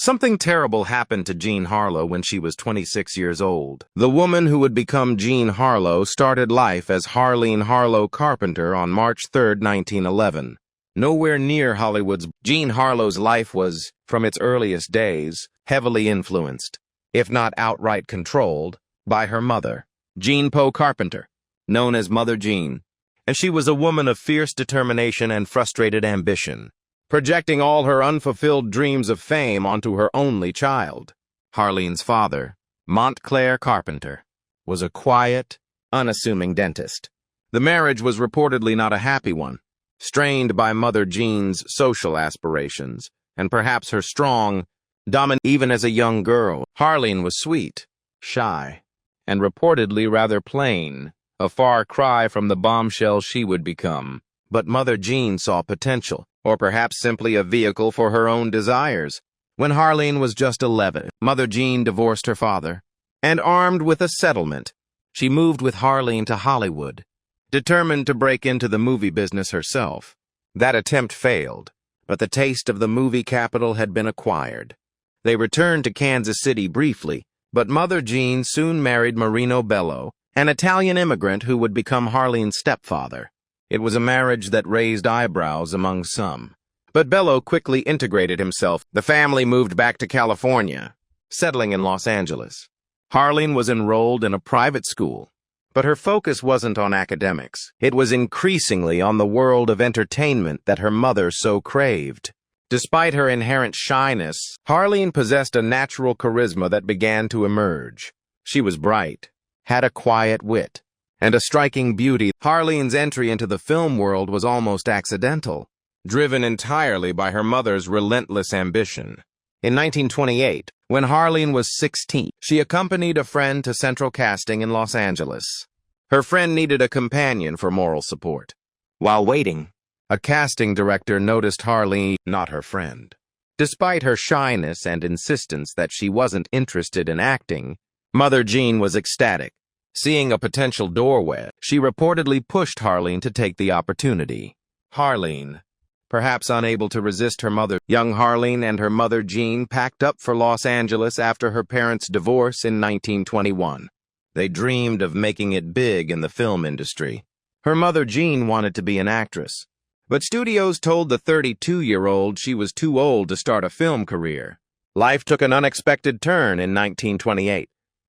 Something terrible happened to Jean Harlow when she was 26 years old. The woman who would become Jean Harlow started life as Harleen Harlow Carpenter on March 3, 1911. Nowhere near Hollywood's, Jean Harlow's life was, from its earliest days, heavily influenced, if not outright controlled, by her mother, Jean Poe Carpenter, known as Mother Jean. And she was a woman of fierce determination and frustrated ambition, projecting all her unfulfilled dreams of fame onto her only child. Harleen's father, Montclair Carpenter, was a quiet, unassuming dentist. The marriage was reportedly not a happy one, strained by Mother Jean's social aspirations, and perhaps her strong, dominant. Even as a young girl, Harleen was sweet, shy, and reportedly rather plain, a far cry from the bombshell she would become. But Mother Jean saw potential, or perhaps simply a vehicle for her own desires. When Harleen was just 11, Mother Jean divorced her father, and armed with a settlement, she moved with Harleen to Hollywood, determined to break into the movie business herself. That attempt failed, but the taste of the movie capital had been acquired. They returned to Kansas City briefly, but Mother Jean soon married Marino Bello, an Italian immigrant who would become Harleen's stepfather. It was a marriage that raised eyebrows among some, but Bello quickly integrated himself. The family moved back to California, settling in Los Angeles. Harleen was enrolled in a private school, but her focus wasn't on academics. It was increasingly on the world of entertainment that her mother so craved. Despite her inherent shyness, Harleen possessed a natural charisma that began to emerge. She was bright, had a quiet wit, and a striking beauty. Harleen's entry into the film world was almost accidental, driven entirely by her mother's relentless ambition. In 1928, when Harleen was 16, she accompanied a friend to Central Casting in Los Angeles. Her friend needed a companion for moral support. While waiting, a casting director noticed Harleen, not her friend. Despite her shyness and insistence that she wasn't interested in acting, Mother Jean was ecstatic. Seeing a potential doorway, she reportedly pushed Harleen to take the opportunity. Harleen, perhaps unable to resist her mother, young Harleen and her mother Jean packed up for Los Angeles after her parents' divorce in 1921. They dreamed of making it big in the film industry. Her mother Jean wanted to be an actress, but studios told the 32-year-old she was too old to start a film career. Life took an unexpected turn in 1928.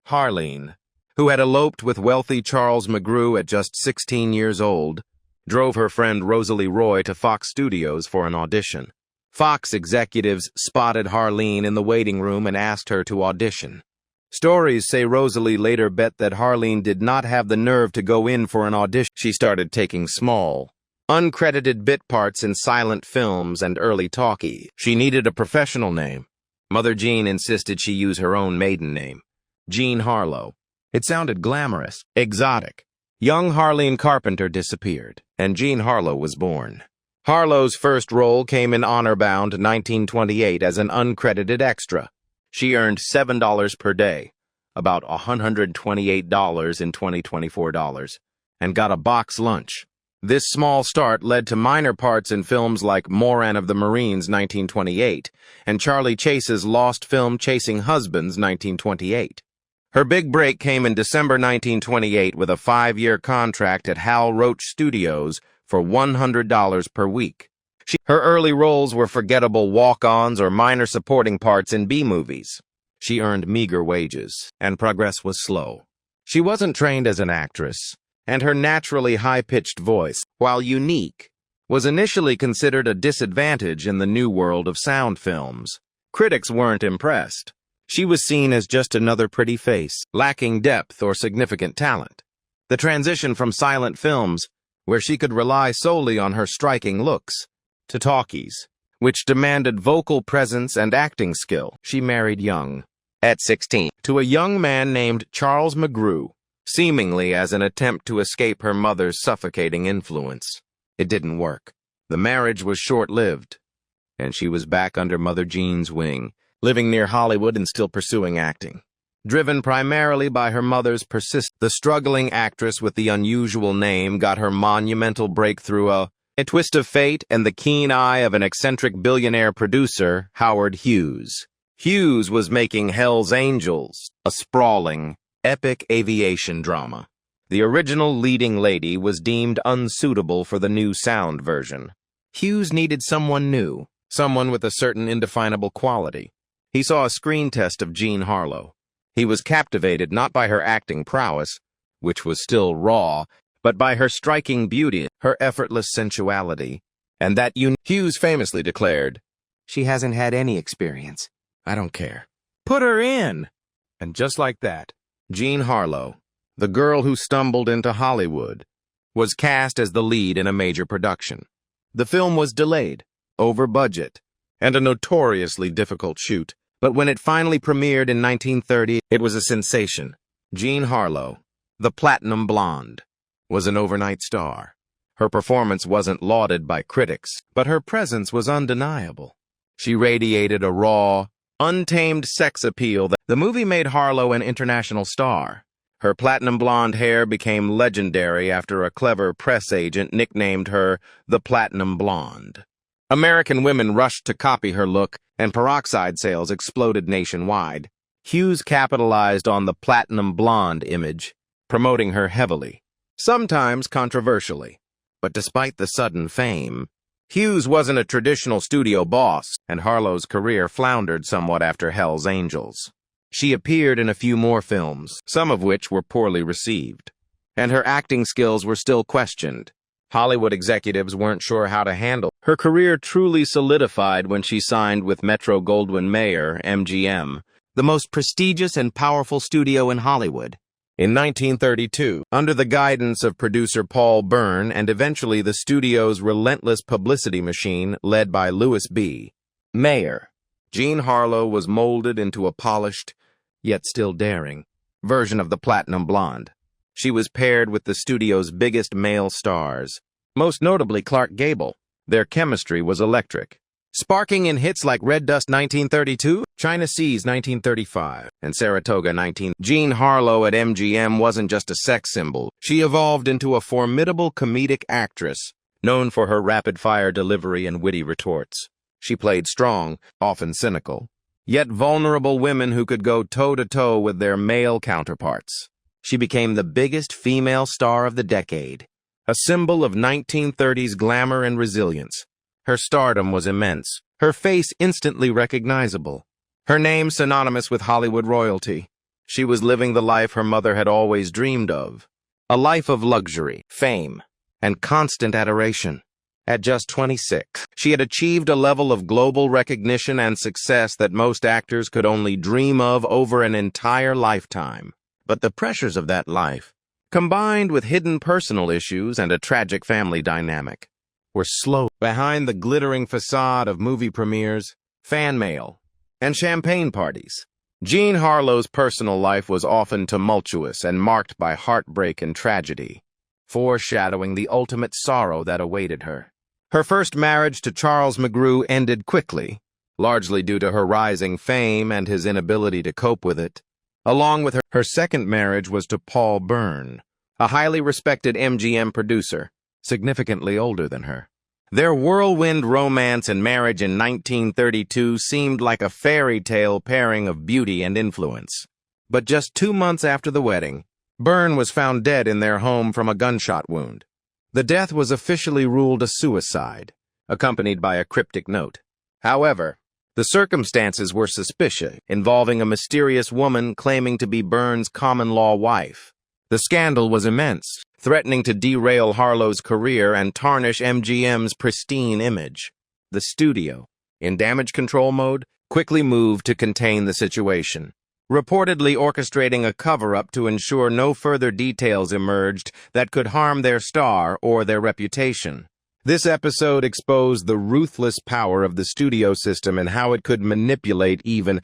Harleen, who had eloped with wealthy Charles McGrew at just 16 years old, drove her friend Rosalie Roy to Fox Studios for an audition. Fox executives spotted Harleen in the waiting room and asked her to audition. Stories say Rosalie later bet that Harleen did not have the nerve to go in for an audition. She started taking small, uncredited bit parts in silent films and early talkies. She needed a professional name. Mother Jean insisted she use her own maiden name, Jean Harlow. It sounded glamorous, exotic. Young Harleen Carpenter disappeared, and Jean Harlow was born. Harlow's first role came in honor-bound 1928 as an uncredited extra. She earned $7 per day, about $128 in 2024 dollars, and got a box lunch. This small start led to minor parts in films like Moran of the Marines 1928 and Charlie Chase's lost film Chasing Husbands 1928. Her big break came in December 1928 with a 5-year contract at Hal Roach Studios for $100 per week. Her early roles were forgettable walk-ons or minor supporting parts in B-movies. She earned meager wages, and progress was slow. She wasn't trained as an actress, and her naturally high-pitched voice, while unique, was initially considered a disadvantage in the new world of sound films. Critics weren't impressed. She was seen as just another pretty face, lacking depth or significant talent. The transition from silent films, where she could rely solely on her striking looks, to talkies, which demanded vocal presence and acting skill. She married young, at 16, to a young man named Charles McGrew, seemingly as an attempt to escape her mother's suffocating influence. It didn't work. The marriage was short-lived, and she was back under Mother Jean's wing, living near Hollywood and still pursuing acting. Driven primarily by her mother's persistence, the struggling actress with the unusual name got her monumental breakthrough, a twist of fate and the keen eye of an eccentric billionaire producer, Howard Hughes. Hughes was making Hell's Angels, a sprawling, epic aviation drama. The original leading lady was deemed unsuitable for the new sound version. Hughes needed someone new, someone with a certain indefinable quality. He saw a screen test of Jean Harlow. He was captivated not by her acting prowess, which was still raw, but by her striking beauty, her effortless sensuality, and that Hughes famously declared, "She hasn't had any experience. I don't care. Put her in!" And just like that, Jean Harlow, the girl who stumbled into Hollywood, was cast as the lead in a major production. The film was delayed, over budget, and a notoriously difficult shoot, but when it finally premiered in 1930, it was a sensation. Jean Harlow, the platinum blonde, was an overnight star. Her performance wasn't lauded by critics, but her presence was undeniable. She radiated a raw, untamed sex appeal. The movie made Harlow an international star. Her platinum blonde hair became legendary after a clever press agent nicknamed her the Platinum Blonde. American women rushed to copy her look, and peroxide sales exploded nationwide. Hughes capitalized on the platinum blonde image, promoting her heavily, sometimes controversially. But despite the sudden fame, Hughes wasn't a traditional studio boss, and Harlow's career floundered somewhat after Hell's Angels. She appeared in a few more films, some of which were poorly received, and her acting skills were still questioned. Hollywood executives weren't sure how to handle. Her career truly solidified when she signed with Metro-Goldwyn-Mayer, MGM, the most prestigious and powerful studio in Hollywood. In 1932, under the guidance of producer Paul Byrne and eventually the studio's relentless publicity machine led by Louis B. Mayer, Jean Harlow was molded into a polished, yet still daring, version of the Platinum Blonde. She was paired with the studio's biggest male stars, most notably Clark Gable. Their chemistry was electric, sparking in hits like Red Dust 1932, China Seas 1935, and Saratoga 19. Jean Harlow at MGM wasn't just a sex symbol. She evolved into a formidable comedic actress, known for her rapid-fire delivery and witty retorts. She played strong, often cynical, yet vulnerable women who could go toe-to-toe with their male counterparts. She became the biggest female star of the decade, a symbol of 1930s glamour and resilience. Her stardom was immense, her face instantly recognizable, her name synonymous with Hollywood royalty. She was living the life her mother had always dreamed of, a life of luxury, fame, and constant adoration. At just 26, she had achieved a level of global recognition and success that most actors could only dream of over an entire lifetime. But the pressures of that life, combined with hidden personal issues and a tragic family dynamic, were slow. Behind the glittering facade of movie premieres, fan mail, and champagne parties, Jean Harlow's personal life was often tumultuous and marked by heartbreak and tragedy, foreshadowing the ultimate sorrow that awaited her. Her first marriage to Charles McGrew ended quickly, largely due to her rising fame and his inability to cope with it. Along with her second marriage was to Paul Byrne, a highly respected MGM producer, significantly older than her. Their whirlwind romance and marriage in 1932 seemed like a fairy tale pairing of beauty and influence. But just 2 months after the wedding, Byrne was found dead in their home from a gunshot wound. The death was officially ruled a suicide, accompanied by a cryptic note. However, the circumstances were suspicious, involving a mysterious woman claiming to be Byrne's common-law wife. The scandal was immense, threatening to derail Harlow's career and tarnish MGM's pristine image. The studio, in damage control mode, quickly moved to contain the situation, reportedly orchestrating a cover-up to ensure no further details emerged that could harm their star or their reputation. This episode exposed the ruthless power of the studio system and how it could manipulate even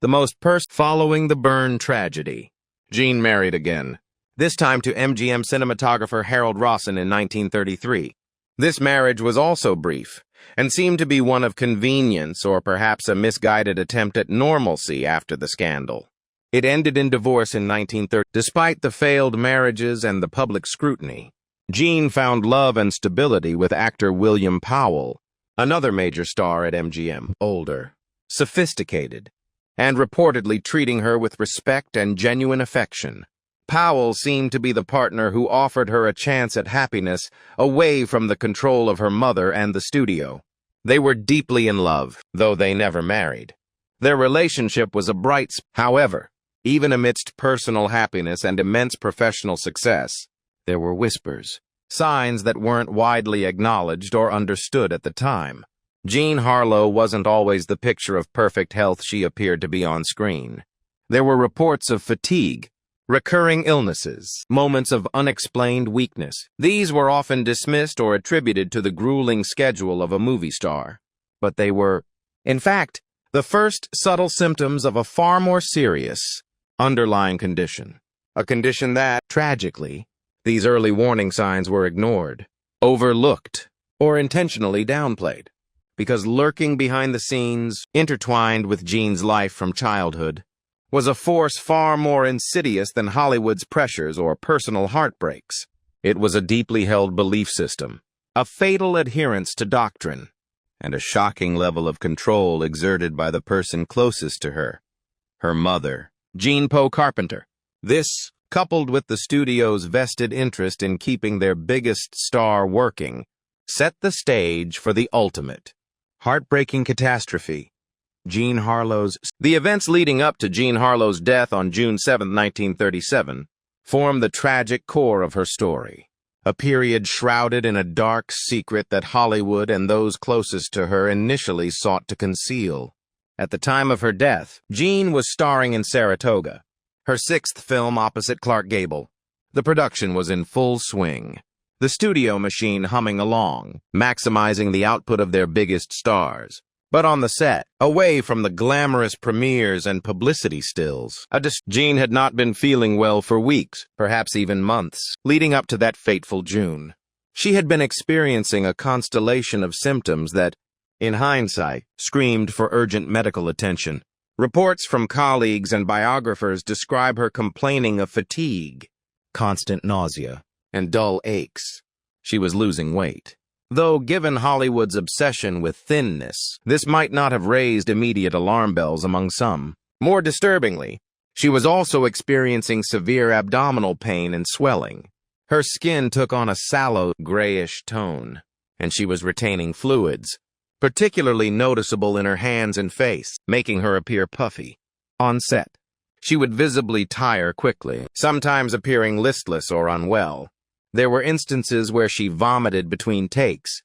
the most Following the Byrne tragedy, Jean married again, this time to MGM cinematographer Harold Rawson in 1933. This marriage was also brief, and seemed to be one of convenience or perhaps a misguided attempt at normalcy after the scandal. It ended in divorce in 1930. Despite the failed marriages and the public scrutiny, Jean found love and stability with actor William Powell, another major star at MGM. Older, sophisticated, and reportedly treating her with respect and genuine affection. Powell seemed to be the partner who offered her a chance at happiness away from the control of her mother and the studio. They were deeply in love, though they never married. Their relationship was a bright spot. However, even amidst personal happiness and immense professional success, there were whispers, signs that weren't widely acknowledged or understood at the time. Jean Harlow wasn't always the picture of perfect health she appeared to be on screen. There were reports of fatigue, recurring illnesses, moments of unexplained weakness. These were often dismissed or attributed to the grueling schedule of a movie star. But they were, in fact, the first subtle symptoms of a far more serious underlying condition. A condition that, tragically, these early warning signs were ignored, overlooked, or intentionally downplayed. Because lurking behind the scenes, intertwined with Jean's life from childhood, was a force far more insidious than Hollywood's pressures or personal heartbreaks. It was a deeply held belief system, a fatal adherence to doctrine, and a shocking level of control exerted by the person closest to her, her mother, Jean Carpenter. This, coupled with the studio's vested interest in keeping their biggest star working, set the stage for the ultimate heartbreaking catastrophe. Jean Harlow's. The events leading up to Jean Harlow's death on June 7, 1937, form the tragic core of her story, a period shrouded in a dark secret that Hollywood and those closest to her initially sought to conceal. At the time of her death, Jean was starring in Saratoga, her sixth film opposite Clark Gable. The production was in full swing, the studio machine humming along, maximizing the output of their biggest stars. But on the set, away from the glamorous premieres and publicity stills, Jean had not been feeling well for weeks, perhaps even months, leading up to that fateful June. She had been experiencing a constellation of symptoms that, in hindsight, screamed for urgent medical attention. Reports from colleagues and biographers describe her complaining of fatigue, constant nausea, and dull aches. She was losing weight. Though given Hollywood's obsession with thinness, this might not have raised immediate alarm bells among some. More disturbingly, she was also experiencing severe abdominal pain and swelling. Her skin took on a sallow, grayish tone, and she was retaining fluids, particularly noticeable in her hands and face, making her appear puffy. On set, she would visibly tire quickly, sometimes appearing listless or unwell. There were instances where she vomited between takes.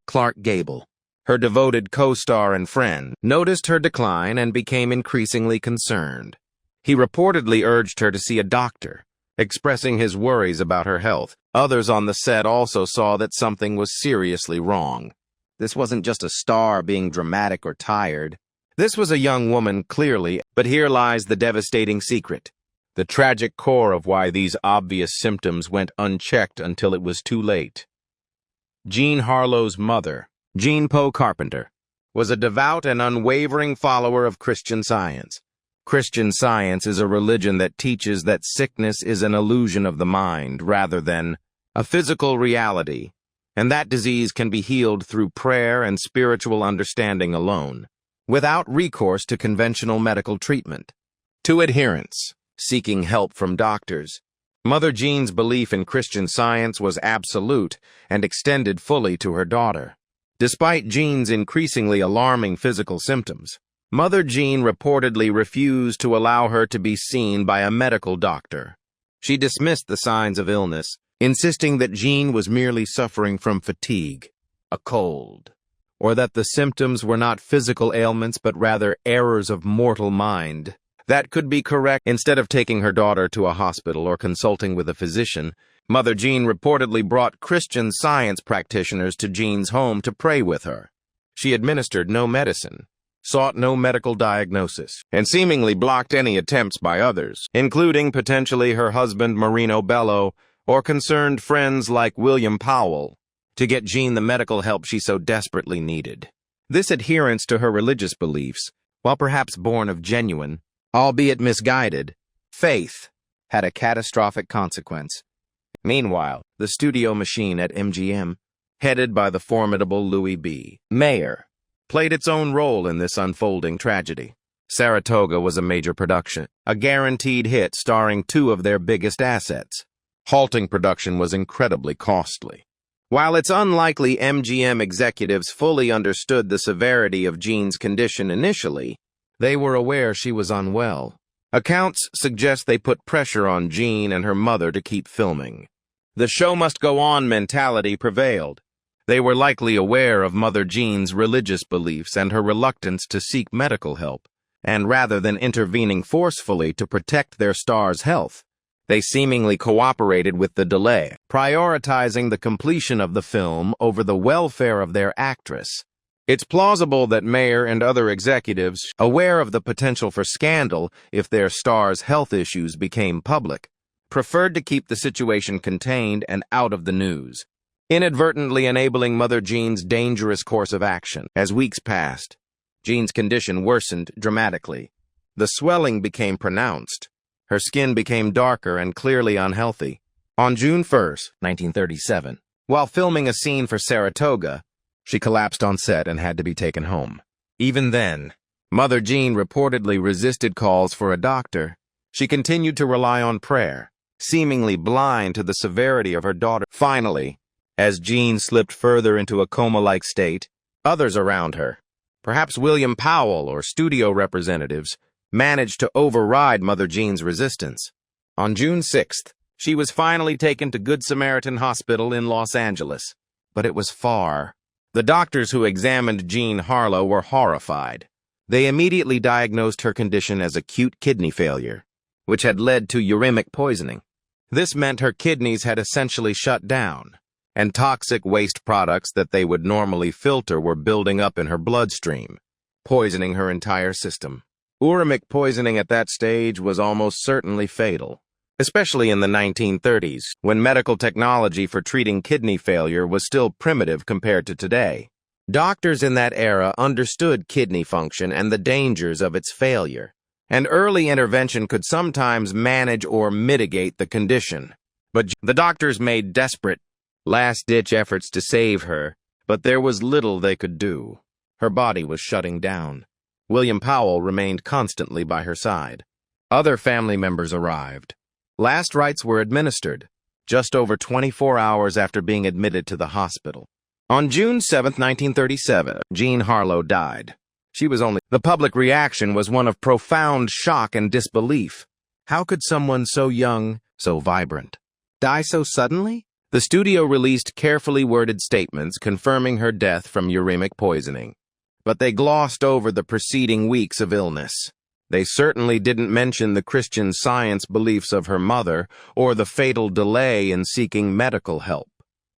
Clark Gable, her devoted co-star and friend, noticed her decline and became increasingly concerned. He reportedly urged her to see a doctor, expressing his worries about her health. Others on the set also saw that something was seriously wrong. This wasn't just a star being dramatic or tired. This was a young woman, clearly, but here lies the devastating secret. The tragic core of why these obvious symptoms went unchecked until it was too late. Jean Harlow's mother, Jean Carpenter, was a devout and unwavering follower of Christian Science. Christian Science is a religion that teaches that sickness is an illusion of the mind rather than a physical reality, and that disease can be healed through prayer and spiritual understanding alone, without recourse to conventional medical treatment. To adherents seeking help from doctors, Mother Jean's belief in Christian Science was absolute and extended fully to her daughter. Despite Jean's increasingly alarming physical symptoms, Mother Jean reportedly refused to allow her to be seen by a medical doctor. She dismissed the signs of illness, insisting that Jean was merely suffering from fatigue, a cold, or that the symptoms were not physical ailments but rather errors of mortal mind that could be correct. Instead of taking her daughter to a hospital or consulting with a physician, Mother Jean reportedly brought Christian Science practitioners to Jean's home to pray with her. She administered no medicine, sought no medical diagnosis, and seemingly blocked any attempts by others, including potentially her husband Marino Bello or concerned friends like William Powell, to get Jean the medical help she so desperately needed. This adherence to her religious beliefs, while perhaps born of genuine, albeit misguided, faith, had a catastrophic consequence. Meanwhile, the studio machine at MGM, headed by the formidable Louis B. Mayer, played its own role in this unfolding tragedy. Saratoga was a major production, a guaranteed hit starring two of their biggest assets. Halting production was incredibly costly. While it's unlikely MGM executives fully understood the severity of Jean's condition initially, they were aware she was unwell. Accounts suggest they put pressure on Jean and her mother to keep filming. The show-must-go-on mentality prevailed. They were likely aware of Mother Jean's religious beliefs and her reluctance to seek medical help, and rather than intervening forcefully to protect their star's health, they seemingly cooperated with the delay, prioritizing the completion of the film over the welfare of their actress. It's plausible that Mayer and other executives, aware of the potential for scandal if their star's health issues became public, preferred to keep the situation contained and out of the news, inadvertently enabling Mother Jean's dangerous course of action. As weeks passed, Jean's condition worsened dramatically. The swelling became pronounced. Her skin became darker and clearly unhealthy. On June 1, 1937, while filming a scene for Saratoga, she collapsed on set and had to be taken home. Even then, Mother Jean reportedly resisted calls for a doctor. She continued to rely on prayer, seemingly blind to the severity of her daughter. Finally, as Jean slipped further into a coma-like state, others around her, perhaps William Powell or studio representatives, managed to override Mother Jean's resistance. On June 6th, she was finally taken to Good Samaritan Hospital in Los Angeles, but it was far. The doctors who examined Jean Harlow were horrified. They immediately diagnosed her condition as acute kidney failure, which had led to uremic poisoning. This meant her kidneys had essentially shut down, and toxic waste products that they would normally filter were building up in her bloodstream, poisoning her entire system. Uremic poisoning at that stage was almost certainly fatal, especially in the 1930s, when medical technology for treating kidney failure was still primitive compared to today. Doctors in that era understood kidney function and the dangers of its failure, and early intervention could sometimes manage or mitigate the condition. But the doctors made desperate, last-ditch efforts to save her, but there was little they could do. Her body was shutting down. William Powell remained constantly by her side. Other family members arrived. Last rites were administered, just over 24 hours after being admitted to the hospital. On June 7, 1937, Jean Harlow died. The public reaction was one of profound shock and disbelief. How could someone so young, so vibrant, die so suddenly? The studio released carefully worded statements confirming her death from uremic poisoning, but they glossed over the preceding weeks of illness. They certainly didn't mention the Christian Science beliefs of her mother or the fatal delay in seeking medical help.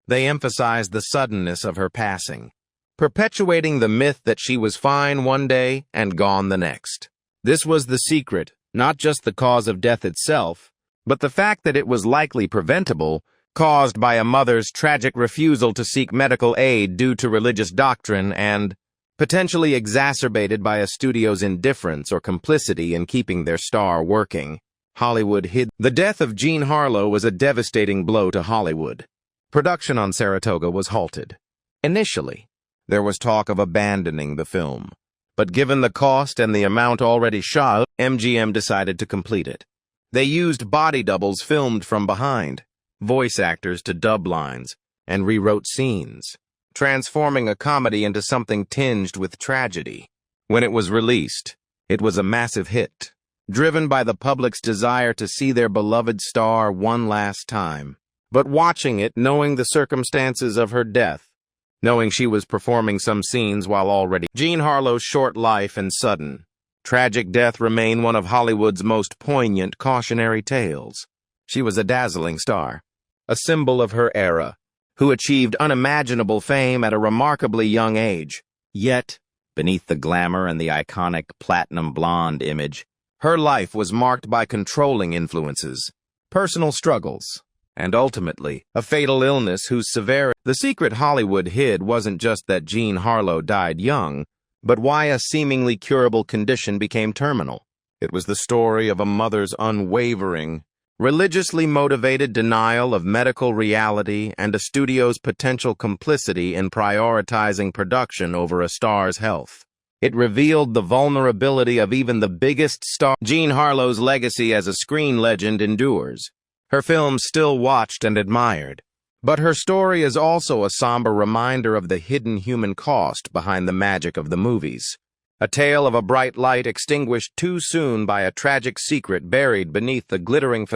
They emphasized the suddenness of her passing, perpetuating the myth that she was fine one day and gone the next. This was the secret, not just the cause of death itself, but the fact that it was likely preventable, caused by a mother's tragic refusal to seek medical aid due to religious doctrine and potentially exacerbated by a studio's indifference or complicity in keeping their star working. Hollywood hid. The death of Jean Harlow was a devastating blow to Hollywood. Production on Saratoga was halted. Initially, there was talk of abandoning the film, but given the cost and the amount already shot, MGM decided to complete it. They used body doubles filmed from behind, voice actors to dub lines, and rewrote scenes, transforming a comedy into something tinged with tragedy. When it was released, it was a massive hit, driven by the public's desire to see their beloved star one last time. But watching it, knowing the circumstances of her death, knowing she was performing some scenes while already Jean Harlow's short life and sudden, tragic death remain one of Hollywood's most poignant cautionary tales. She was a dazzling star, a symbol of her era, who achieved unimaginable fame at a remarkably young age. Yet, beneath the glamour and the iconic platinum blonde image, her life was marked by controlling influences, personal struggles, and ultimately, a fatal illness whose severity. The secret Hollywood hid wasn't just that Jean Harlow died young, but why a seemingly curable condition became terminal. It was the story of a mother's unwavering, religiously motivated denial of medical reality, and a studio's potential complicity in prioritizing production over a star's health. It revealed the vulnerability of even the biggest star. Jean Harlow's legacy as a screen legend endures. Her films still watched and admired. But her story is also a somber reminder of the hidden human cost behind the magic of the movies. A tale of a bright light extinguished too soon by a tragic secret buried beneath the glittering facade.